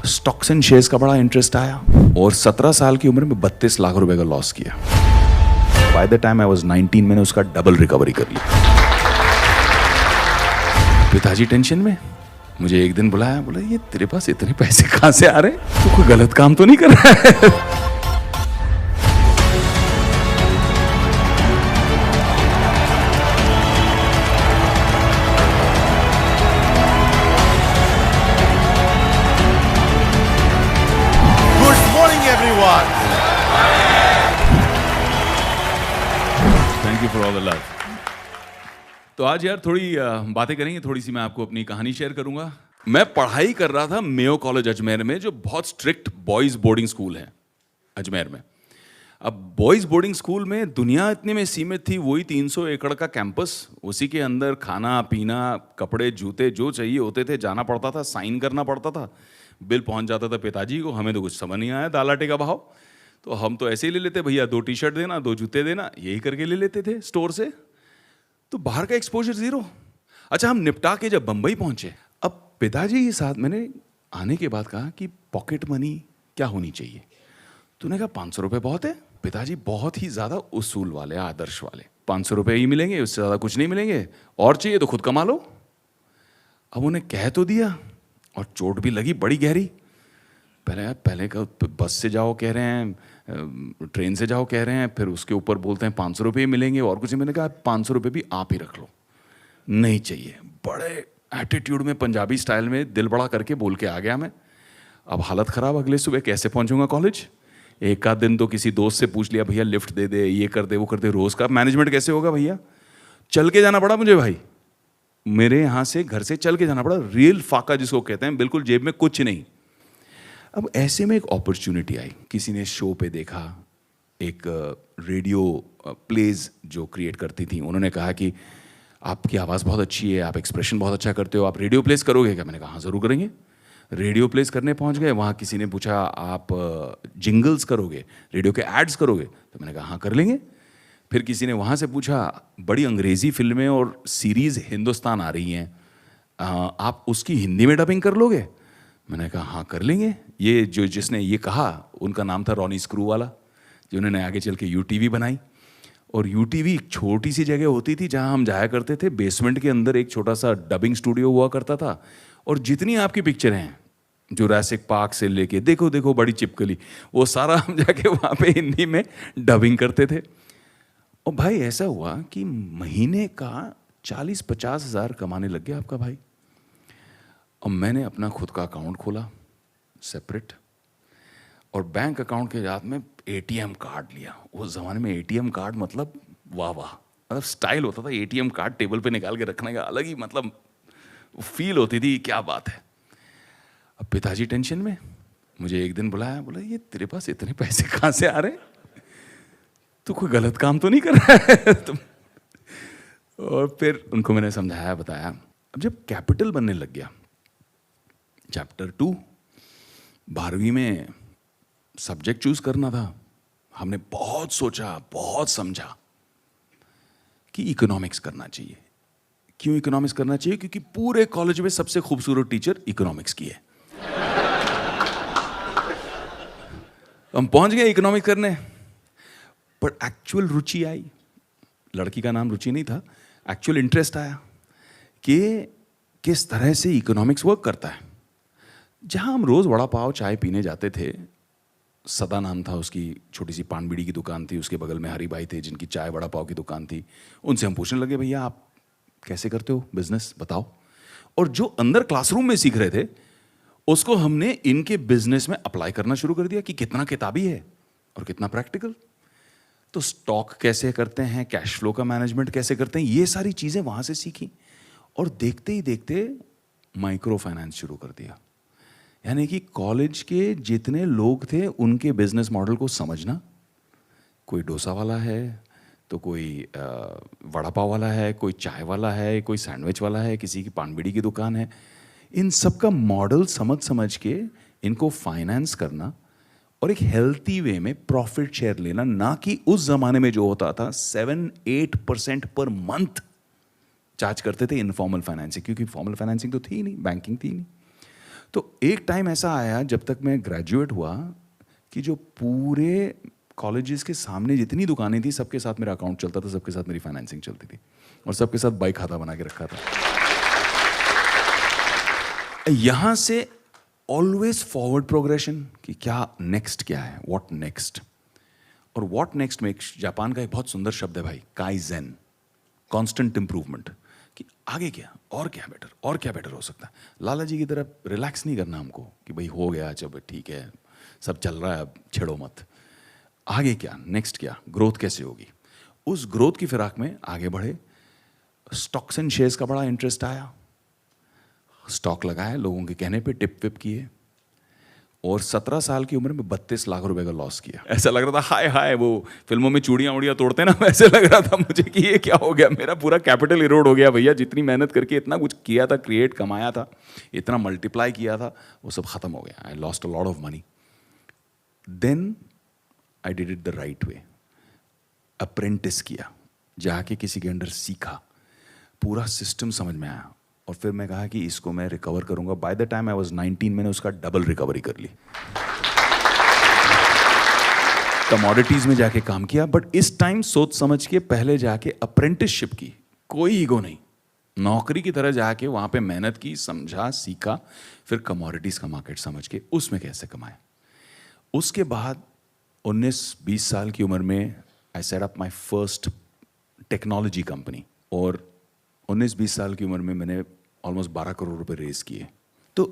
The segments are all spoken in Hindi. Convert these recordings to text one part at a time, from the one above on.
स्टॉक्स एंड शेयर्स का बड़ा इंटरेस्ट आया और 17 साल की उम्र में 32 लाख रुपए का लॉस किया। By the time I was 19 मैंने उसका डबल रिकवरी कर लिया। पिताजी टेंशन में मुझे एक दिन बुलाया, बोला ये तेरे पास इतने पैसे कहां से आ रहे हैं, तू कोई गलत काम तो नहीं कर रहा है? Thank you for all the love. तो आज यार थोड़ी बातें करेंगे, थोड़ी सी मैं आपको अपनी कहानी शेयर करूंगा। मैं पढ़ाई कर रहा था मेयो कॉलेज अजमेर में, जो बहुत स्ट्रिक्ट बॉयज बोर्डिंग स्कूल है अजमेर में। अब बॉयज बोर्डिंग स्कूल में दुनिया इतने में सीमित थी, वही 300 एकड़ का कैंपस, उसी के अंदर खाना पीना कपड़े जूते जो चाहिए होते थे, जाना पड़ता था, साइन करना पड़ता था, बिल पहुंच जाता था पिताजी को। हमें तो कुछ समझ नहीं आया दाल आटे का भाव, तो हम तो ऐसे ही ले लेते, भैया 2 टी-शर्ट देना 2 जूते देना, यही करके ले लेते थे स्टोर से। तो बाहर का एक्सपोजर जीरो। अच्छा, हम निपटा के जब बंबई पहुंचे, अब पिताजी के साथ मैंने आने के बाद कहा कि पॉकेट मनी क्या होनी चाहिए। तूने कहा 500 रुपये बहुत है। पिताजी बहुत ही ज़्यादा उसूल वाले, आदर्श वाले, 500 रुपये ही मिलेंगे, उससे ज़्यादा कुछ नहीं मिलेंगे, और चाहिए तो खुद कमा लो। अब उन्हें कह तो दिया और चोट भी लगी बड़ी गहरी। पहले का बस से जाओ कह रहे हैं, ट्रेन से जाओ कह रहे हैं, फिर उसके ऊपर बोलते हैं 500 रुपये मिलेंगे और कुछ। मैंने कहा 500 रुपये भी आप ही रख लो, नहीं चाहिए। बड़े एटीट्यूड में पंजाबी स्टाइल में दिल बड़ा करके बोल के आ गया मैं। अब हालत ख़राब, अगले सुबह कैसे पहुंचूंगा कॉलेज। एक आध दिन तो किसी दोस्त से पूछ लिया, भैया लिफ्ट दे दे, ये कर दे वो कर दे। रोज़ का मैनेजमेंट कैसे होगा भैया। चल के जाना पड़ा मुझे भाई, मेरे यहाँ से घर से चल के जाना पड़ा। रियल फाका जिसको कहते हैं, बिल्कुल जेब में कुछ नहीं। अब ऐसे में एक अपॉर्चुनिटी आई, किसी ने शो पे देखा, एक रेडियो प्लेज जो क्रिएट करती थी, उन्होंने कहा कि आपकी आवाज़ बहुत अच्छी है, आप एक्सप्रेशन बहुत अच्छा करते हो, आप रेडियो प्लेस करोगे क्या। मैंने कहा हाँ ज़रूर करेंगे। रेडियो प्लेस करने पहुंच गए, वहाँ किसी ने पूछा आप जिंगल्स करोगे, रेडियो के एड्स करोगे, तो मैंने कहा हाँ कर लेंगे। फिर किसी ने वहाँ से पूछा बड़ी अंग्रेज़ी फिल्में और सीरीज़ हिंदुस्तान आ रही हैं, आप उसकी हिंदी में डबिंग कर लोगे। मैंने कहा हाँ कर लेंगे। ये जो जिसने ये कहा उनका नाम था रॉनी स्क्रू वाला, जिन्होंने आगे चल के यूटीवी बनाई। और यूटीवी एक छोटी सी जगह होती थी जहाँ हम जाया करते थे, बेसमेंट के अंदर एक छोटा सा डबिंग स्टूडियो हुआ करता था, और जितनी आपकी पिक्चरें हैं जुरासिक पार्क से लेके देखो देखो बड़ी चिपकली, वो सारा हम जाके वहाँ पे हिंदी में डबिंग करते थे। और भाई ऐसा हुआ कि महीने का 40-50 हज़ार कमाने लग गया आपका भाई। और मैंने अपना खुद का अकाउंट खोला सेपरेट, और बैंक अकाउंट के साथ में एटीएम कार्ड लिया। उस ज़माने में एटीएम कार्ड मतलब वाह वाह, मतलब स्टाइल होता था। एटीएम कार्ड टेबल पे निकाल के रखने का अलग ही मतलब फील होती थी, क्या बात है। अब पिताजी टेंशन में मुझे एक दिन बुलाया, बोला ये तेरे पास इतने पैसे कहाँ से आ रहे हैं, तू कोई गलत काम तो नहीं कर रहा है तुम। और फिर उनको मैंने समझाया बताया। अब जब कैपिटल बनने लग गया, चैप्टर 2 12वीं में सब्जेक्ट चूज करना था, हमने बहुत सोचा बहुत समझा कि इकोनॉमिक्स करना चाहिए। क्यों इकोनॉमिक्स करना चाहिए? क्योंकि पूरे कॉलेज में सबसे खूबसूरत टीचर इकोनॉमिक्स की है। हम पहुंच गए इकोनॉमिक्स करने, पर एक्चुअल रुचि आई। लड़की का नाम रुचि नहीं था, एक्चुअल इंटरेस्ट आया कि किस तरह से इकोनॉमिक्स वर्क करता है। जहाँ हम रोज़ वड़ा पाव चाय पीने जाते थे, सदा नाम था उसकी, छोटी सी पान बीड़ी की दुकान थी, उसके बगल में हरी भाई थे जिनकी चाय वड़ा पाव की दुकान थी। उनसे हम पूछने लगे, भैया आप कैसे करते हो बिजनेस बताओ। और जो अंदर क्लासरूम में सीख रहे थे उसको हमने इनके बिजनेस में अप्लाई करना शुरू कर दिया कि कितना किताबी है और कितना प्रैक्टिकल। तो स्टॉक कैसे करते हैं, कैश फ्लो का मैनेजमेंट कैसे करते हैं, ये सारी चीज़ें वहाँ से सीखी। और देखते ही देखते माइक्रो फाइनेंस शुरू कर दिया। यानी कि कॉलेज के जितने लोग थे उनके बिजनेस मॉडल को समझना। कोई डोसा वाला है, तो कोई वड़ा पाव वाला है, कोई चाय वाला है, कोई सैंडविच वाला है, किसी की पान बीड़ी की दुकान है। इन सब का मॉडल समझ के इनको फाइनेंस करना और एक हेल्थी वे में प्रॉफिट शेयर लेना, ना कि उस जमाने में जो होता था 7-8% पर मंथ चार्ज करते थे इनफॉर्मल फाइनेंसिंग, क्योंकि फॉर्मल फाइनेंसिंग तो थी ही नहीं, बैंकिंग थी ही नहीं। तो एक टाइम ऐसा आया जब तक मैं ग्रेजुएट हुआ कि जो पूरे कॉलेजेस के सामने जितनी दुकानें थी सबके साथ मेरा अकाउंट चलता था, सबके साथ मेरी फाइनेंसिंग चलती थी और सबके साथ बाई खाता बना के रखा था। यहां से ऑलवेज फॉरवर्ड प्रोग्रेशन कि क्या नेक्स्ट, क्या है व्हाट नेक्स्ट। और व्हाट नेक्स्ट में जापान का एक बहुत सुंदर शब्द है भाई, काइजेन, कांस्टेंट इंप्रूवमेंट, कि आगे क्या और क्या बेटर और क्या बेटर हो सकता है। लाला जी की तरह रिलैक्स नहीं करना हमको कि भाई हो गया, चलो ठीक है सब चल रहा है, अब छेड़ो मत। आगे क्या, नेक्स्ट क्या, ग्रोथ कैसे होगी। उस ग्रोथ की फिराक में आगे बढ़े। स्टॉक्स एंड शेयर्स का बड़ा इंटरेस्ट आया, स्टॉक लगाया, लोगों के कहने पे टिप विप किए और 17 साल की उम्र में 32 लाख रुपए का लॉस किया। ऐसा लग रहा था हाय हाय, वो फिल्मों में चूड़ियां उड़ियां तोड़ते हैं ना, वैसे लग रहा था मुझे कि ये क्या हो गया, मेरा पूरा कैपिटल इरोड हो गया भैया। जितनी मेहनत करके इतना कुछ किया था, क्रिएट कमाया था, इतना मल्टीप्लाई किया था, वो सब खत्म हो गया। I lost a lot of money. Then I did it the right way, apprentice किया, जाके किसी के अंडर सीखा, पूरा सिस्टम समझ में आया और फिर मैं कहा कि इसको मैं रिकवर करूंगा। By the time I was 19 मैंने उसका डबल रिकवरी कर ली। कमोडिटीज में जाके काम किया, बट इस टाइम सोच समझ के पहले जाके अप्रेंटिसशिप की, कोई ईगो नहीं, नौकरी की तरह जाके वहां पे मेहनत की, समझा, सीखा, फिर कमोडिटीज का मार्केट समझ के उसमें कैसे कमाए। उसके बाद 19-20 साल की उम्र में I set up my first technology company और 19-20 साल की उम्र में मैंने ऑलमोस्ट 12 करोड़ रुपए रेज किए। तो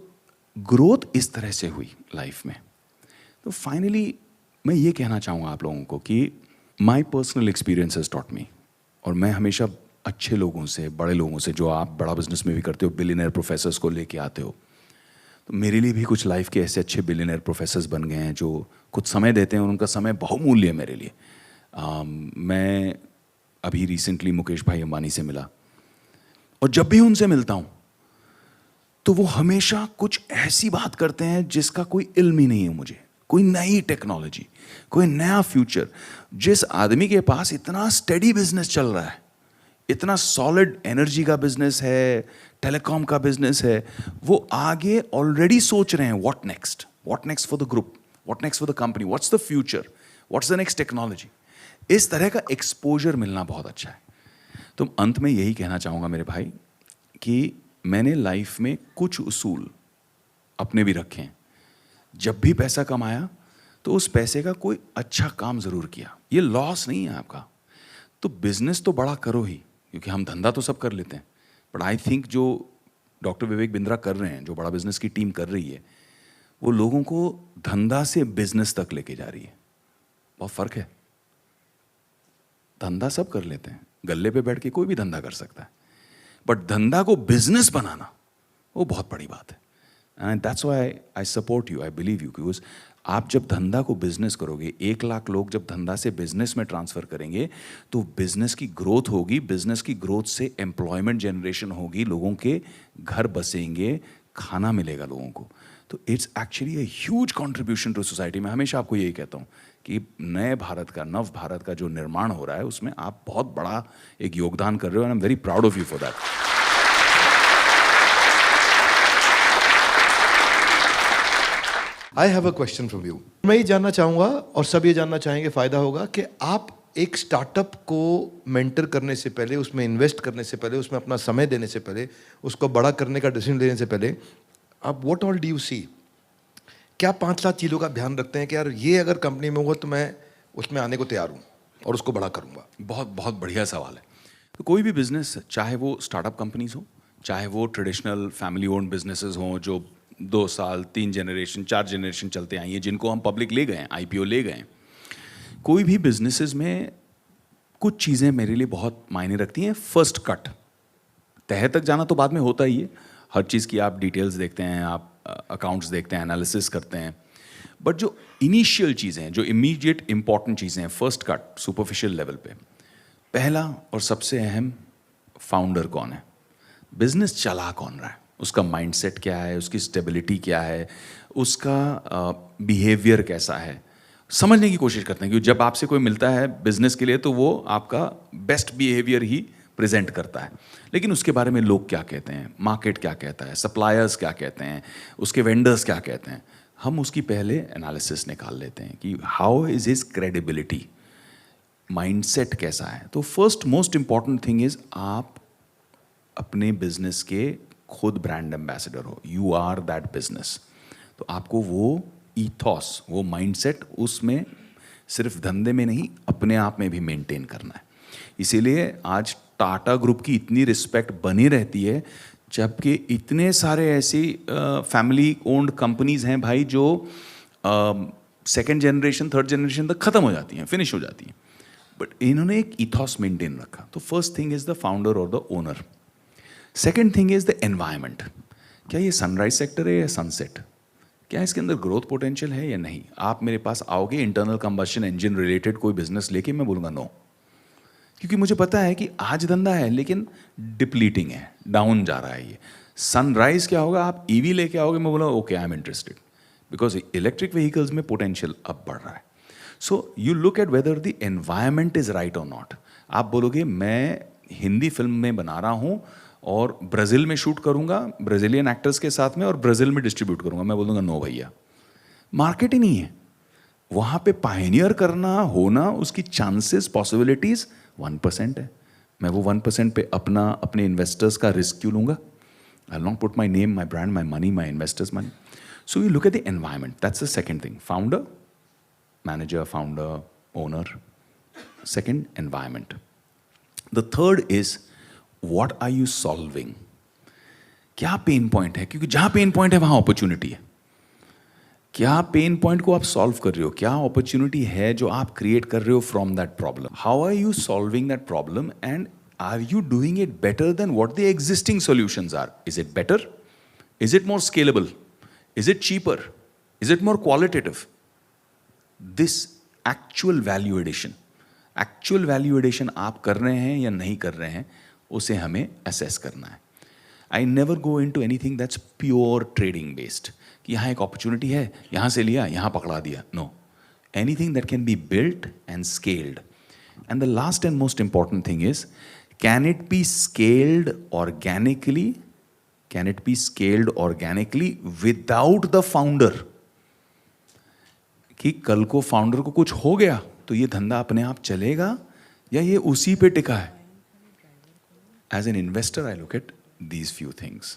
ग्रोथ इस तरह से हुई लाइफ में। तो फाइनली मैं ये कहना चाहूँगा आप लोगों को कि my personal experience has taught me, और मैं हमेशा अच्छे लोगों से, बड़े लोगों से, जो आप बड़ा बिजनेस में भी करते हो, बिलियनर प्रोफेसर्स को लेके आते हो, तो मेरे लिए भी कुछ लाइफ के ऐसे अच्छे बिलियनर प्रोफेसर्स बन गए हैं जो कुछ समय देते हैं और उनका समय बहुमूल्य है मेरे लिए। मैं अभी रिसेंटली मुकेश भाई अंबानी से मिला और जब भी उनसे मिलता हूं तो वो हमेशा कुछ ऐसी बात करते हैं जिसका कोई इल्म ही नहीं है मुझे, कोई नई टेक्नोलॉजी, कोई नया फ्यूचर। जिस आदमी के पास इतना स्टेडी बिजनेस चल रहा है, इतना सॉलिड एनर्जी का बिजनेस है, टेलीकॉम का बिजनेस है, वो आगे ऑलरेडी सोच रहे हैं what next for the group, what next for the company, what's the future, what's the next technology. इस तरह का एक्सपोजर मिलना बहुत अच्छा है। तो अंत में यही कहना चाहूँगा मेरे भाई कि मैंने लाइफ में कुछ उसूल अपने भी रखे हैं। जब भी पैसा कमाया तो उस पैसे का कोई अच्छा काम ज़रूर किया, ये लॉस नहीं है आपका। तो बिजनेस तो बड़ा करो ही, क्योंकि हम धंधा तो सब कर लेते हैं, बट आई थिंक जो डॉक्टर विवेक बिंद्रा कर रहे हैं, जो बड़ा बिजनेस की टीम कर रही है, वो लोगों को धंधा से बिजनेस तक लेके जा रही है। बहुत फ़र्क है। धंधा सब कर लेते हैं, गल्ले पे बैठ के कोई भी धंधा कर सकता है, बट धंधा को बिजनेस बनाना वो बहुत बड़ी बात है। And that's why I support you, I believe you, because आप जब धंधा को बिजनेस करोगे, 1 लाख लोग जब धंधा से बिजनेस में ट्रांसफर करेंगे तो बिजनेस की ग्रोथ होगी, बिजनेस की ग्रोथ से एम्प्लॉयमेंट जनरेशन होगी, लोगों के घर बसेंगे, खाना मिलेगा लोगों को। तो it's actually a huge contribution to society. मैं हमेशा आपको यही कहता हूँ कि नए भारत का, नव भारत का जो निर्माण हो रहा है, उसमें आप बहुत बड़ा एक योगदान कर रहे हो, and I am very proud of you for that. I have a question from you. मैं ये जानना चाहूँगा और सब ये जानना चाहेंगे, फ़ायदा होगा कि आप एक स्टार्टअप को मेंटर करने से पहले, उसमें इन्वेस्ट करने से पहले, उसमें अपना समय देने से पहले, उसको बड़ा करने का डिसीजन लेने से पहले, आप what all do you see? क्या 5-7 चीज़ों का ध्यान रखते हैं कि यार ये अगर कंपनी में होगा तो मैं उसमें आने को तैयार हूँ और उसको बड़ा करूँगा? बहुत बहुत बढ़िया सवाल है। तो कोई भी बिजनेस, चाहे वो स्टार्टअप कंपनीज हो, चाहे वो ट्रेडिशनल फैमिली ओन्ड बिजनेसेस हों जो 2 साल, 3 जनरेशन, 4 जनरेशन चलते आई हैं, जिनको हम पब्लिक ले गए हैं, IPO ले गए हैं, कोई भी बिजनेसेस में कुछ चीज़ें मेरे लिए बहुत मायने रखती हैं। फर्स्ट कट, तह तक जाना तो बाद में होता ही है, हर चीज़ की आप डिटेल्स देखते हैं, आप अकाउंट्स देखते हैं, एनालिसिस करते हैं, बट जो इनिशियल चीज़ें हैं, जो इमीडिएट इंपॉर्टेंट चीज़ें हैं, फर्स्ट कट, सुपरफिशियल लेवल पे, पहला और सबसे अहम, फाउंडर कौन है, बिजनेस चला कौन रहा है, उसका माइंडसेट क्या है, उसकी स्टेबिलिटी क्या है, उसका बिहेवियर कैसा है, समझने की कोशिश करते हैं। क्योंकि जब आपसे कोई मिलता है बिजनेस के लिए तो वो आपका बेस्ट बिहेवियर ही प्रेजेंट करता है, लेकिन उसके बारे में लोग क्या कहते हैं, मार्केट क्या कहता है, सप्लायर्स क्या कहते हैं, उसके वेंडर्स क्या कहते हैं, हम उसकी पहले एनालिसिस निकाल लेते हैं कि how is his credibility, mindset कैसा है। तो first most important thing is आप अपने बिजनेस के खुद ब्रांड एम्बेसडर हो, यू आर दैट बिजनेस। तो आपको वो ईथॉस, वो माइंडसेट उसमें सिर्फ धंधे में नहीं अपने आप में भी मेंटेन करना है। इसीलिए आज टाटा ग्रुप की इतनी रिस्पेक्ट बनी रहती है, जबकि इतने सारे ऐसी फैमिली ओन्ड कंपनीज हैं भाई जो सेकेंड जनरेशन थर्ड जनरेशन तक खत्म हो जाती हैं, फिनिश हो जाती हैं, बट इन्होंने एक इथॉस मेंटेन रखा। तो first thing is the founder और the owner. Second thing is the environment. क्या ये सनराइज सेक्टर है या सनसेट, क्या इसके अंदर ग्रोथ पोटेंशियल है या नहीं। आप मेरे पास आओगे इंटरनल कंबशन इंजन रिलेटेड कोई बिजनेस लेके, मैं बोलूँगा नो, क्योंकि मुझे पता है कि आज धंधा है लेकिन डिप्लीटिंग है, डाउन जा रहा है ये। सनराइज क्या होगा, आप ईवी लेके आओगे, मैं बोला okay I am interested, because electric vehicles में पोटेंशियल अब बढ़ रहा है। सो you look eight whether the environment is right और नॉट। आप बोलोगे मैं हिंदी फिल्म में बना रहा हूँ और ब्राज़ील में शूट करूंगा ब्राज़ीलियन एक्टर्स के साथ में और ब्राज़ील में डिस्ट्रीब्यूट करूंगा, मैं बोलूँगा नो भैया, मार्केट ही नहीं है वहाँ पे। पायनियर करना होना, उसकी चांसेस पॉसिबिलिटीज 1% है। मैं वो 1% पे अपने इन्वेस्टर्स का रिस्क क्यों लूँगा? I will not put my name, my brand, my money, my investors money. So you look at the environment, that's the second thing. Founder, manager, founder, owner. Second, environment. The third is what are you solving. क्या पेन पॉइंट है, क्योंकि जहां पेन पॉइंट है वहां अपॉर्चुनिटी है। क्या पेन पॉइंट को आप सॉल्व कर रहे हो, क्या अपॉर्चुनिटी है जो आप क्रिएट कर रहे हो from that problem. How are you solving that problem and are you doing it better than what the existing solutions are. Is it better, is it more scalable, is it cheaper, is it more qualitative. This actual value addition, actual value addition आप कर रहे हैं या नहीं कर रहे हैं, उसे हमें असेस करना है। I never go into anything that's pure trading based, कि यहाँ एक अपॉर्चुनिटी है, यहाँ से लिया, यहाँ पकड़ा दिया। No, anything that can be built and scaled. And the last and most important thing is, can it be scaled organically, can it be scaled organically without the founder. कि कल को फाउंडर को कुछ हो गया तो ये धंधा अपने आप चलेगा या ये उसी पे टिका है। As an investor, I look at these few things.